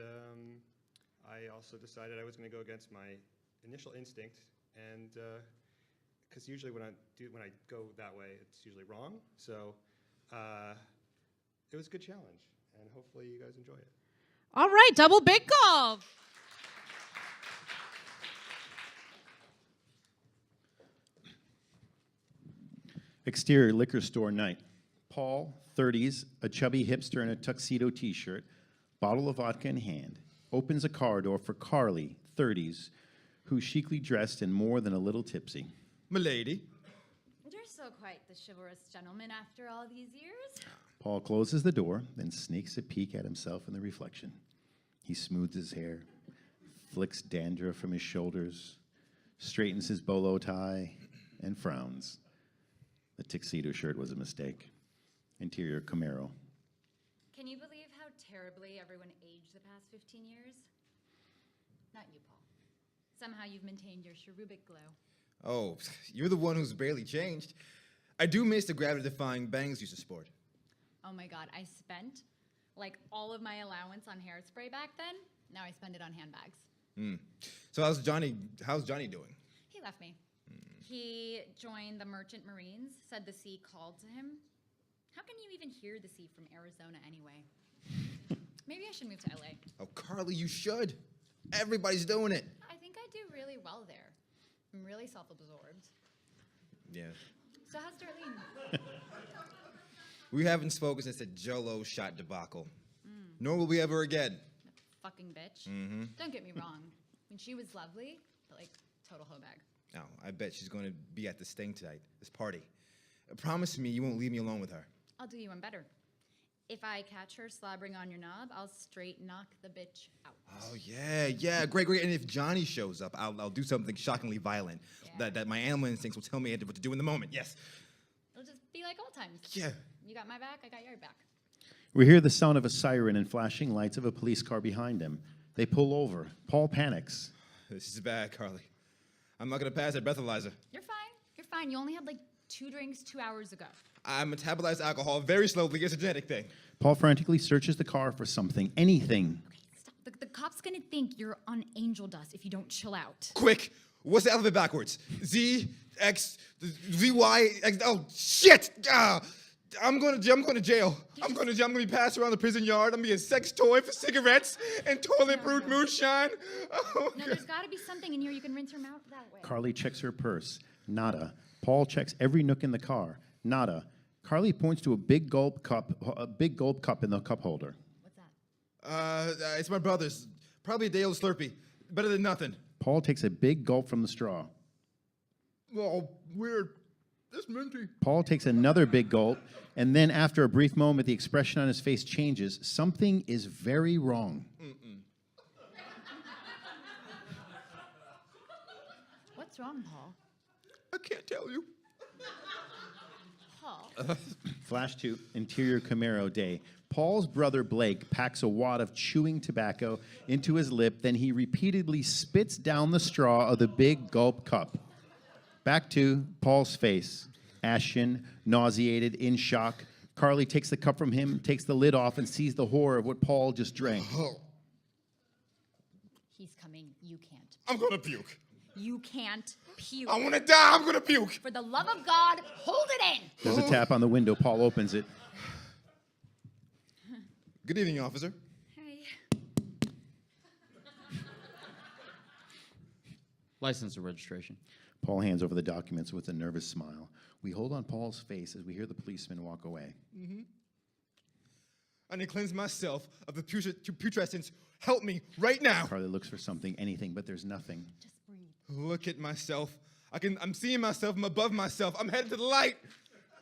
I also decided I was going to go against my initial instinct, and because usually when I go that way, it's usually wrong. So it was a good challenge, and hopefully you guys enjoy it. All right, Double Big Gulp. Exterior liquor store night. Paul, 30s, a chubby hipster in a tuxedo t-shirt, bottle of vodka in hand, opens a car door for Carly, 30s, who's chicly dressed and more than a little tipsy. Milady. You're so quite the chivalrous gentleman after all these years. Paul closes the door, then sneaks a peek at himself in the reflection. He smooths his hair, flicks dandruff from his shoulders, straightens his bolo tie, and frowns. The tuxedo shirt was a mistake. Interior Camaro. Can you believe how terribly everyone aged the past 15 years? Not you, Paul. Somehow you've maintained your cherubic glow. Oh, you're the one who's barely changed. I do miss the gravity-defying bangs you used to sport. Oh my God, I spent like all of my allowance on hairspray back then. Now I spend it on handbags. So how's Johnny doing? He left me. He joined the Merchant Marines, said the sea called to him. How can you even hear the sea from Arizona anyway? Maybe I should move to LA. Oh, Carly, you should. Everybody's doing it. I think I do really well there. I'm really self-absorbed. Yeah. So how's Darlene? We haven't spoken since the Jell-O shot debacle. Nor will we ever again. Fucking bitch. Mm-hmm. Don't get me wrong. I mean, she was lovely, but like total hoe bag. Oh, I bet she's going to be at this thing tonight, this party. Promise me you won't leave me alone with her. I'll do you one better. If I catch her slobbering on your knob, I'll straight knock the bitch out. Oh, yeah, great. And if Johnny shows up, I'll do something shockingly violent that my animal instincts will tell me what to do in the moment, yes. It'll just be like old times. Yeah. You got my back, I got your back. We hear the sound of a siren and flashing lights of a police car behind him. They pull over. Paul panics. This is bad, Carly. I'm not going to pass that breathalyzer. You're fine. You only had like 2 drinks 2 hours ago. I metabolize alcohol very slowly. It's a genetic thing. Paul frantically searches the car for something, anything. Okay, stop. The cop's gonna think you're on angel dust if you don't chill out. Quick! What's the alphabet backwards? Z, X, Z, Y, X. Oh, shit! I'm going to jail. I'm going to be passed around the prison yard. I'm going to be a sex toy for cigarettes and toilet brewed moonshine. Oh, no, there's got to be something in here you can rinse her mouth that way. Carly checks her purse. Nada. Paul checks every nook in the car. Nada. Carly points to a big gulp cup in the cup holder. What's that? It's my brother's. Probably a day old Slurpee. Better than nothing. Paul takes a big gulp from the straw. Oh, weird. It's minty. Paul takes another big gulp, and then after a brief moment, the expression on his face changes. Something is very wrong. What's wrong, Paul? I can't tell you. Paul? Flash to interior Camaro day. Paul's brother Blake packs a wad of chewing tobacco into his lip, then he repeatedly spits down the straw of the big gulp cup. Back to Paul's face, ashen, nauseated, in shock. Carly takes the cup from him, takes the lid off, and sees the horror of what Paul just drank. He's coming. You can't. I'm going to puke. You can't puke. I want to die. I'm going to puke. For the love of God, hold it in. There's a tap on the window. Paul opens it. Good evening, officer. Hey. License and registration. Paul hands over the documents with a nervous smile. We hold on Paul's face as we hear the policeman walk away. I need to cleanse myself of the putrescence. Help me right now. Carly looks for something, anything, but there's nothing. Just breathe. Look at myself. I'm seeing myself. I'm above myself. I'm headed to the light.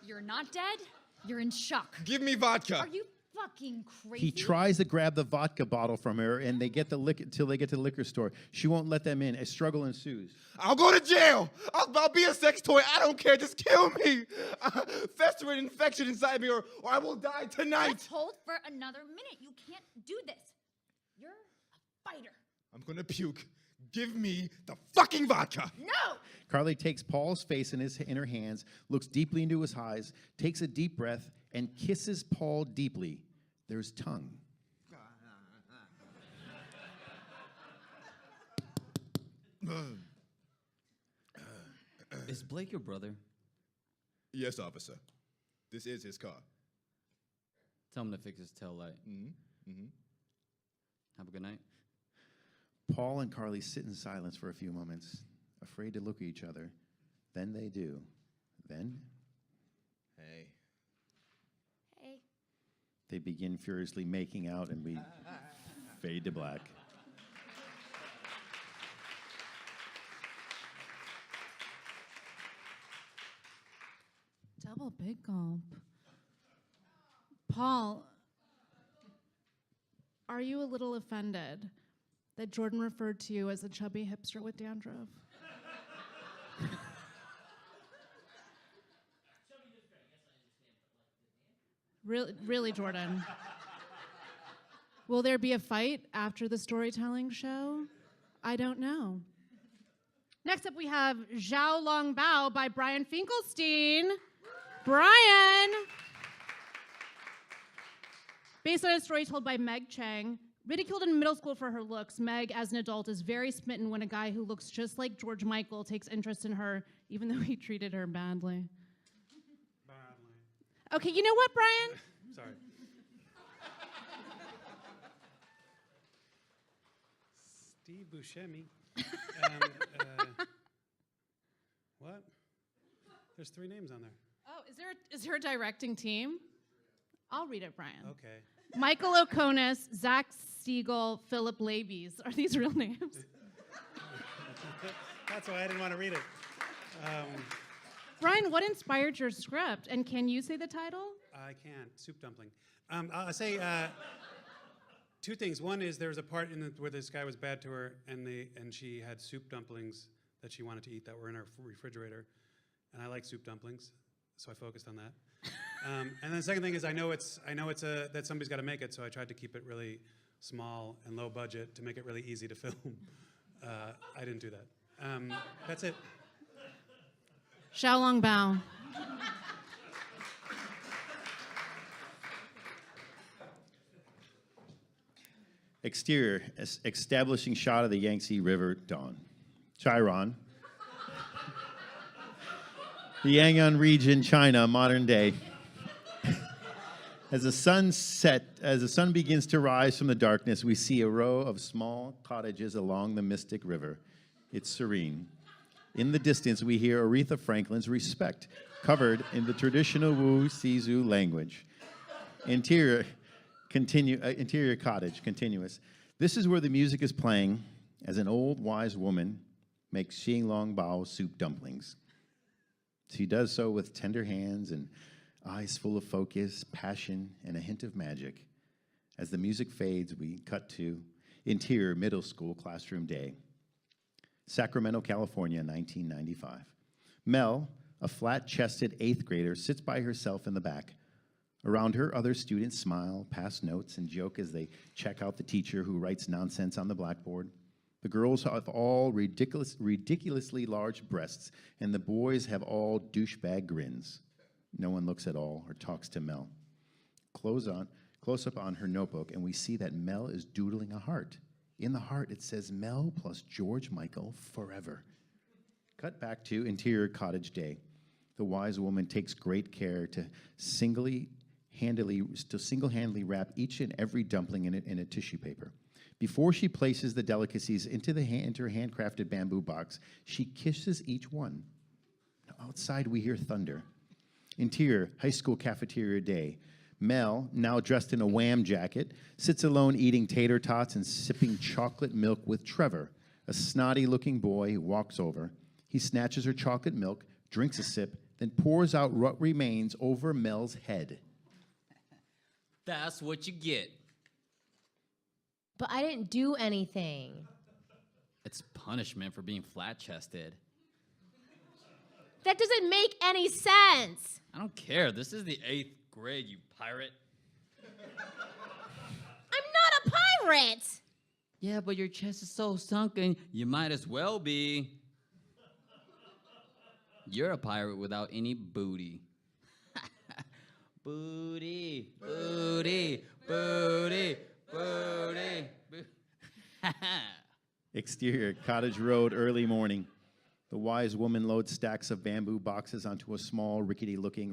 You're not dead. You're in shock. Give me vodka. Are you fucking crazy? He tries to grab the vodka bottle from her, and they get the till they get to the liquor store. She won't let them in. A struggle ensues. I'll go to jail. I'll be a sex toy. I don't care. Just kill me. Festering infection inside me, or I will die tonight. Let's hold for another minute. You can't do this. You're a fighter. I'm gonna puke. Give me the fucking vodka. No! Carly takes Paul's face in her hands, looks deeply into his eyes, takes a deep breath, and kisses Paul deeply. There's tongue. Is Blake your brother? Yes, officer. This is his car. Tell him to fix his tail light. Mm-hmm. Mm-hmm. Have a good night. Paul and Carly sit in silence for a few moments, afraid to look at each other. Then they do. Then Hey. Hey. they begin furiously making out, and we fade to black. Double big gulp. Paul, are you a little offended that Jordan referred to you as a chubby hipster with dandruff? Really, Jordan? Will there be a fight after the storytelling show? I don't know. Next up, we have Zhao Long Bao by Brian Finkelstein. Brian! Based on a story told by Meg Chang. Ridiculed in middle school for her looks, Meg, as an adult, is very smitten when a guy who looks just like George Michael takes interest in her, even though he treated her badly. Okay, you know what, Brian? Sorry. Steve Buscemi. And, what? There's 3 names on there. Oh, is there a directing team? I'll read it, Brian. Okay. Michael Okonis, Zach Siegel, Philip Labies. Are these real names? That's why I didn't want to read it. Brian, what inspired your script? And can you say the title? I can't. Soup dumpling. I'll say 2 things. One is there was a part where this guy was bad to her, and she had soup dumplings that she wanted to eat that were in her refrigerator, and I like soup dumplings, so I focused on that. And then the second thing is I know that somebody's got to make it, so I tried to keep it really small and low budget to make it really easy to film. I didn't do that. That's it. Xiao Long Bao. Exterior, establishing shot of the Yangtze River dawn. Chiron. The Yangon region, China, modern day. As the sun begins to rise from the darkness, we see a row of small cottages along the mystic river. It's serene. In the distance, we hear Aretha Franklin's Respect, covered in the traditional Wu Sizu language. Interior cottage, continuous. This is where the music is playing as an old wise woman makes Xing Long Bao soup dumplings. She does so with tender hands and eyes full of focus, passion, and a hint of magic. As the music fades, we cut to interior middle school classroom day. Sacramento, California, 1995. Mel, a flat-chested 8th grader, sits by herself in the back. Around her, other students smile, pass notes, and joke as they check out the teacher who writes nonsense on the blackboard. The girls have all ridiculously large breasts, and the boys have all douchebag grins. No one looks at all or talks to Mel. Close up on her notebook, and we see that Mel is doodling a heart. In the heart, it says, Mel plus George Michael forever. Cut back to interior cottage day. The wise woman takes great care to single-handedly wrap each and every dumpling in a tissue paper. Before she places the delicacies into her handcrafted bamboo box, she kisses each one. Outside, we hear thunder. Interior, high school cafeteria day. Mel, now dressed in a Wham jacket, sits alone eating tater tots and sipping chocolate milk with Trevor, a snotty-looking boy who walks over. He snatches her chocolate milk, drinks a sip, then pours out what remains over Mel's head. That's what you get. But I didn't do anything. It's punishment for being flat-chested. That doesn't make any sense. I don't care. This is the 8th grade, you pirate. I'm not a pirate. Yeah, but your chest is so sunken, you might as well be. You're a pirate without any booty. Booty, booty, booty, booty. Exterior, Cottage Road, early morning. The wise woman loads stacks of bamboo boxes onto a small, rickety-looking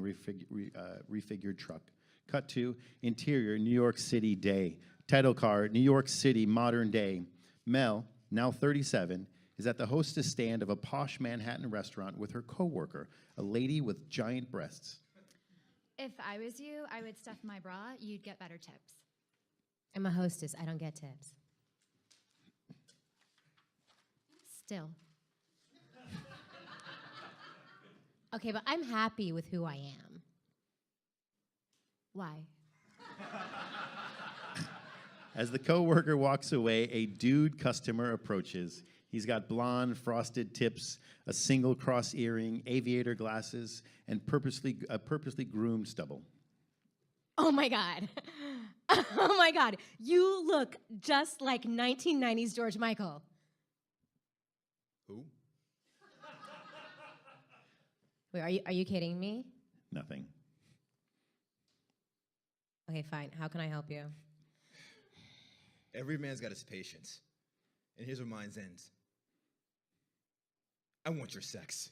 refigured truck. Cut to interior, New York City day. Title card, New York City, modern day. Mel, now 37, is at the hostess stand of a posh Manhattan restaurant with her coworker, a lady with giant breasts. If I was you, I would stuff my bra. You'd get better tips. I'm a hostess. I don't get tips. Still. Okay, but I'm happy with who I am. Why? As the coworker walks away, a dude customer approaches. He's got blonde, frosted tips, a single cross earring, aviator glasses, and a purposely groomed stubble. Oh my God. Oh my God. You look just like 1990s George Michael. Who? Wait, are you kidding me? Nothing. Okay, fine. How can I help you? Every man's got his patience. And here's where mine ends. I want your sex.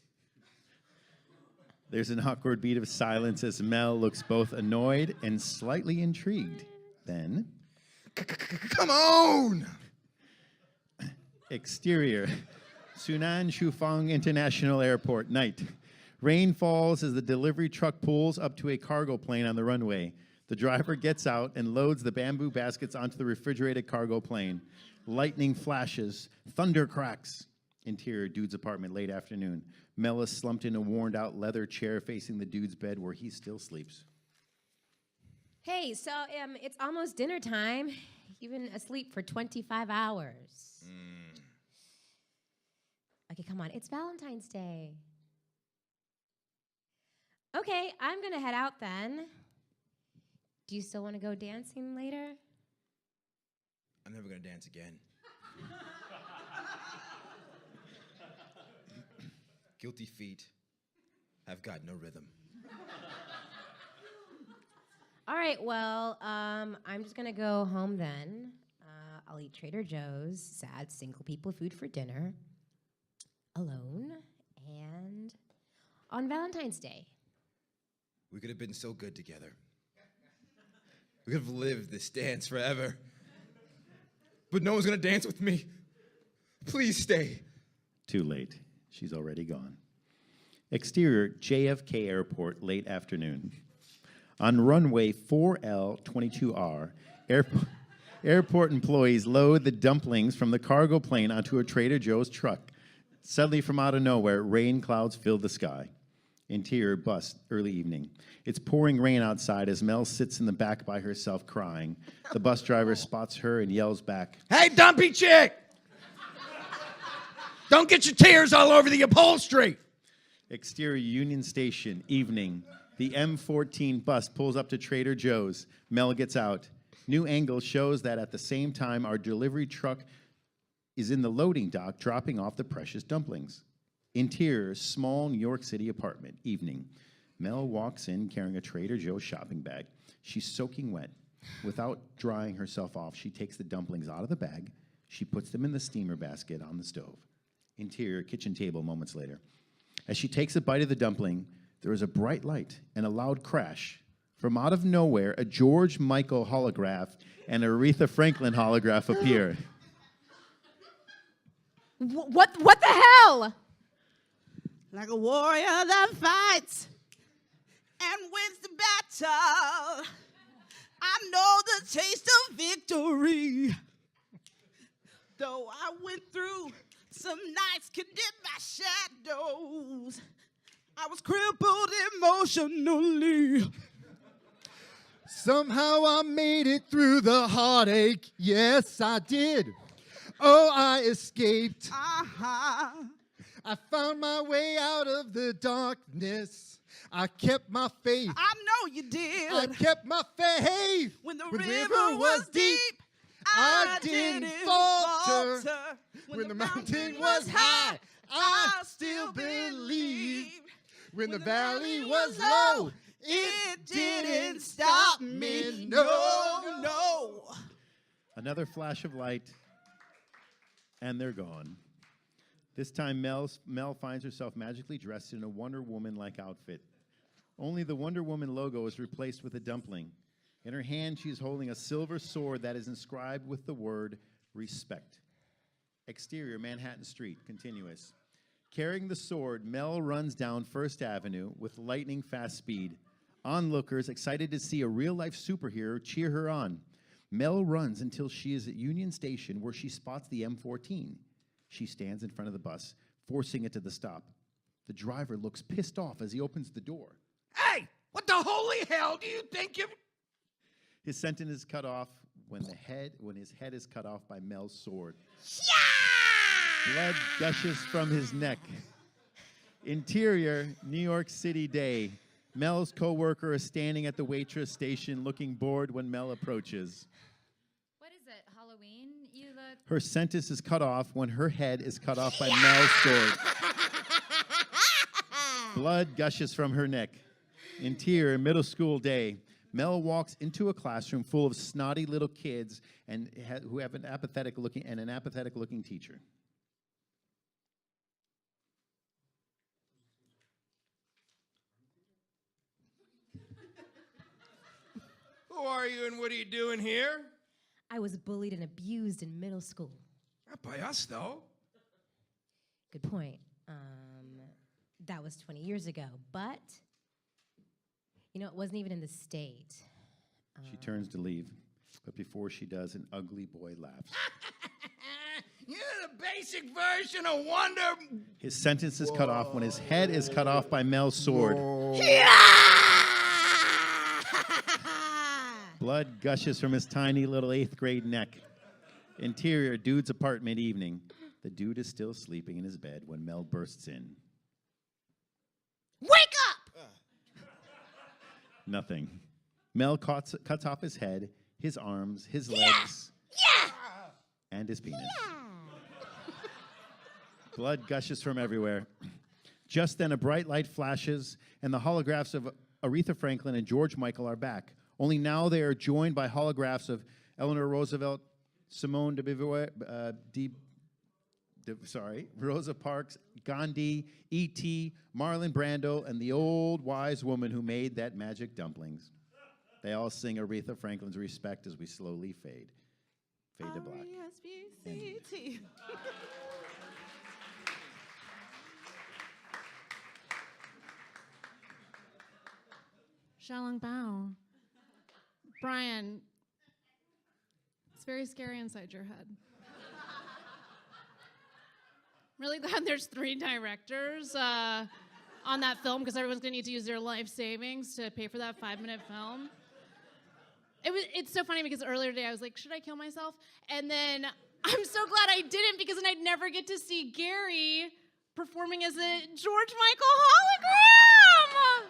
There's an awkward beat of silence as Mel looks both annoyed and slightly intrigued. Then, Come on! exterior, Sunan Shufang International Airport, night. Rain falls as the delivery truck pulls up to a cargo plane on the runway. The driver gets out and loads the bamboo baskets onto the refrigerated cargo plane. Lightning flashes, thunder cracks. Interior, dude's apartment, late afternoon. Mel is slumped in a worn-out leather chair facing the dude's bed where he still sleeps. Hey, so it's almost dinner time. You've been asleep for 25 hours. Okay, come on. It's Valentine's Day. Okay, I'm going to head out then. Do you still want to go dancing later? I'm never going to dance again. Guilty feet have got no rhythm. All right, well, I'm just going to go home then. I'll eat Trader Joe's sad single people food for dinner, alone, and on Valentine's Day. We could have been so good together. We could have lived this dance forever. But no one's going to dance with me. Please stay. Too late. She's already gone. Exterior, JFK Airport, late afternoon. On runway 4L22R, airport employees load the dumplings from the cargo plane onto a Trader Joe's truck. Suddenly, from out of nowhere, rain clouds fill the sky. Interior, bus, early evening. It's pouring rain outside as Mel sits in the back by herself crying. The bus driver spots her and yells back, Hey, dumpy chick! Don't get your tears all over the upholstery! Exterior, Union Station, evening. The M14 bus pulls up to Trader Joe's. Mel gets out. New angle shows that at the same time, our delivery truck is in the loading dock dropping off the precious dumplings. Interior, small New York City apartment, evening. Mel walks in carrying a Trader Joe's shopping bag. She's soaking wet. Without drying herself off, she takes the dumplings out of the bag. She puts them in the steamer basket on the stove. Interior, kitchen table, moments later. As she takes a bite of the dumpling, there is a bright light and a loud crash. From out of nowhere, a George Michael holograph and Aretha Franklin holograph appear. What the hell? Like a warrior that fights and wins the battle. I know the taste of victory. Though I went through some nights condemned by shadows, I was crippled emotionally. Somehow I made it through the heartache. Yes, I did. Oh, I escaped. Uh-huh. I found my way out of the darkness. I kept my faith. I know you did. I kept my faith. When the river river was deep, I didn't falter. When the mountain was high, I still believed. When the valley was low, it didn't stop me. No. Another flash of light, and they're gone. This time, Mel finds herself magically dressed in a Wonder Woman-like outfit. Only the Wonder Woman logo is replaced with a dumpling. In her hand, she is holding a silver sword that is inscribed with the word respect. Exterior, Manhattan Street, continuous. Carrying the sword, Mel runs down First Avenue with lightning-fast speed. Onlookers, excited to see a real-life superhero, cheer her on. Mel runs until she is at Union Station, where she spots the M14. She stands in front of the bus, forcing it to the stop. The driver looks pissed off as he opens the door. Hey, what the holy hell do you think you... His sentence is cut off when his head is cut off by Mel's sword. Blood gushes from his neck. Interior, New York City day. Mel's co-worker is standing at the waitress station looking bored when Mel approaches. What is it, Halloween? You look... Her sentence is cut off when her head is cut off by Mel's sword. Blood gushes from her neck. Interior, middle school day. Mel walks into a classroom full of snotty little kids who have an apathetic looking teacher. Who are you and what are you doing here? I was bullied and abused in middle school. Not by us, though. Good point. That was 20 years ago, but it wasn't even in the state. She turns to leave, but before she does, an ugly boy laughs. You're the basic version of Wonder... His sentence is cut off when his head is cut off by Mel's sword. Blood gushes from his tiny little 8th grade neck. Interior, dude's apartment evening. The dude is still sleeping in his bed when Mel bursts in. Wake up! Nothing. Mel cuts off his head, his arms, his legs, and his penis. Blood gushes from everywhere. Just then, a bright light flashes, and the holographs of Aretha Franklin and George Michael are back. Only now they are joined by holographs of Eleanor Roosevelt, Simone de Beauvoir, Rosa Parks, Gandhi, E.T., Marlon Brando, and the old wise woman who made that magic dumplings. They all sing Aretha Franklin's Respect as we slowly fade to black. S5e2. Xiaolong Bao. Brian, it's very scary inside your head. I'm really glad there's 3 directors on that film because everyone's going to need to use their life savings to pay for that 5-minute film. It's so funny because earlier today I was like, should I kill myself? And then I'm so glad I didn't because then I'd never get to see Gary performing as a George Michael hologram.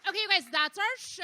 Okay, you guys, that's our show.